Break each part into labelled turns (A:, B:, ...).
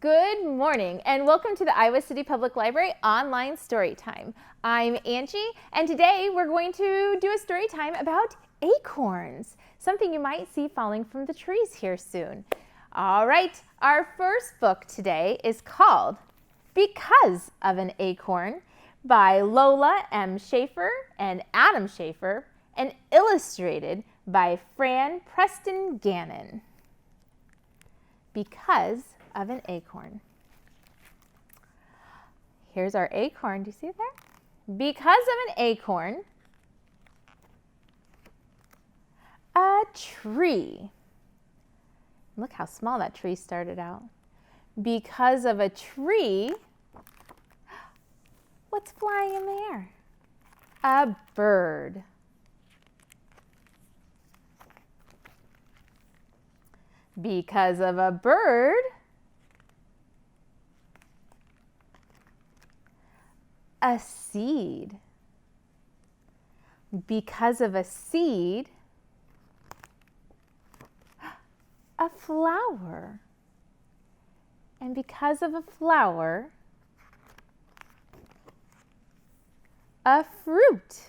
A: Good morning and welcome to the Iowa City Public Library online story time. I'm Angie and today we're going to do a story time about acorns, something you might see falling from the trees here soon. All right, our first book today is called Because of an Acorn by Lola M. Schaefer and Adam Schaefer and illustrated by Fran Preston Gannon. Because of an acorn. Here's our acorn. Do you see it there? Because of an acorn, a tree. Look how small that tree started out. Because of a tree, what's flying in the air? A bird. Because of a bird, a seed. Because of a seed, a flower. And because of a flower, a fruit.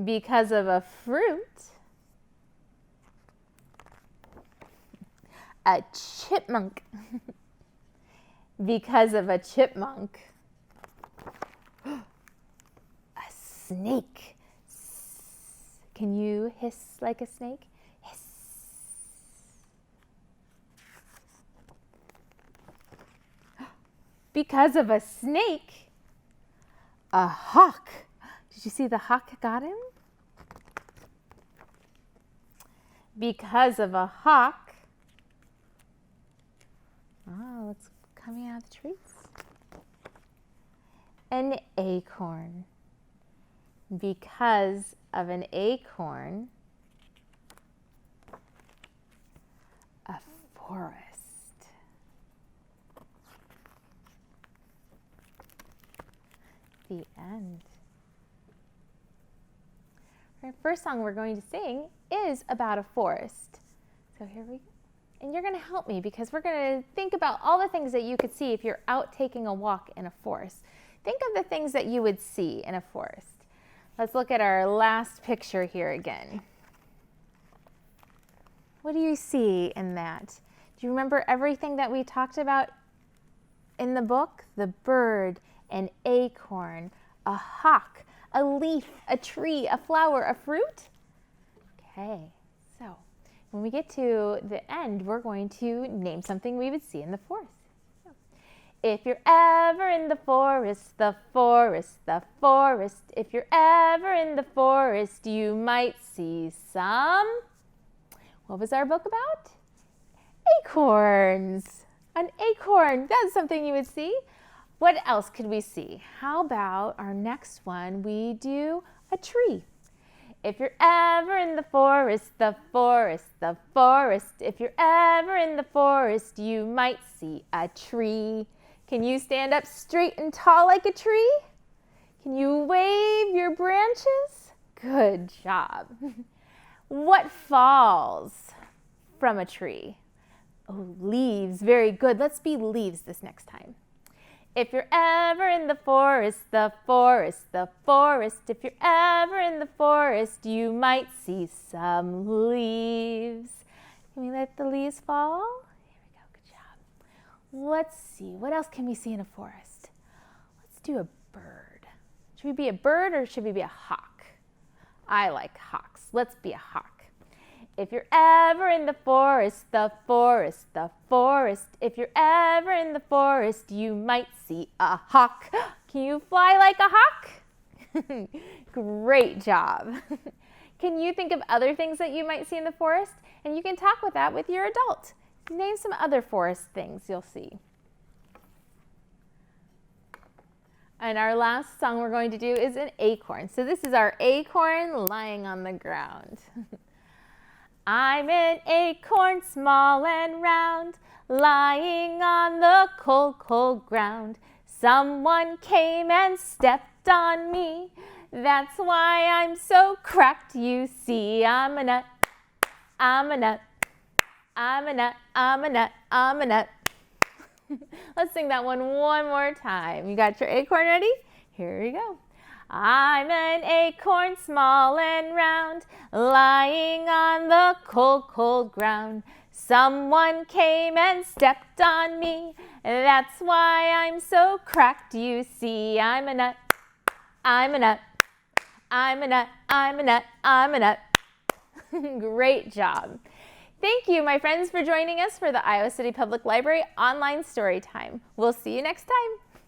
A: Because of a fruit, a chipmunk. Because of a chipmunk, a snake. Can you hiss like a snake? Hiss. Because of a snake, a hawk. Did you see the hawk got him? Because of a hawk, it's coming out of the trees. An acorn. Because of an acorn, a forest. The end. Our first song we're going to sing is about a forest. So here we go. And you're going to help me because we're going to think about all the things that you could see if you're out taking a walk in a forest. Think of the things that you would see in a forest. Let's look at our last picture here again. What do you see in that? Do you remember everything that we talked about in the book? The bird, an acorn, a hawk, a leaf, a tree, a flower, a fruit? Okay, so when we get to the end, we're going to name something we would see in the forest. So, if you're ever in the forest, the forest, the forest, if you're ever in the forest, you might see some, what was our book about? Acorns. An acorn, that's something you would see. What else could we see? How about our next one, we do a tree. If you're ever in the forest, the forest, the forest, if you're ever in the forest, you might see a tree. Can you stand up straight and tall like a tree? Can you wave your branches? Good job. What falls from a tree? Oh, leaves. Very good. Let's be leaves this next time. If you're ever in the forest, the forest, the forest, if you're ever in the forest, you might see some leaves. Can we let the leaves fall? Here we go, good job. Let's see, what else can we see in a forest? Let's do a bird. Should we be a bird or should we be a hawk? I like hawks. Let's be a hawk. If you're ever in the forest, the forest, the forest, if you're ever in the forest, you might see a hawk. Can you fly like a hawk? Great job. Can you think of other things that you might see in the forest? And you can talk with that with your adult. Name some other forest things you'll see. And our last song we're going to do is an acorn. So this is our acorn lying on the ground. I'm an acorn small and round, lying on the cold, cold ground. Someone came and stepped on me. That's why I'm so cracked, you see. I'm a nut, I'm a nut, I'm a nut, I'm a nut, I'm a nut. Let's sing that one more time. You got your acorn ready? Here we go. I'm an acorn small and round, lying on the cold, cold ground. Someone came and stepped on me. That's why I'm so cracked, you see. I'm a nut, I'm a nut, I'm a nut, I'm a nut, I'm a nut. Great job. Thank you, my friends, for joining us for the Iowa City Public Library Online Storytime. We'll see you next time.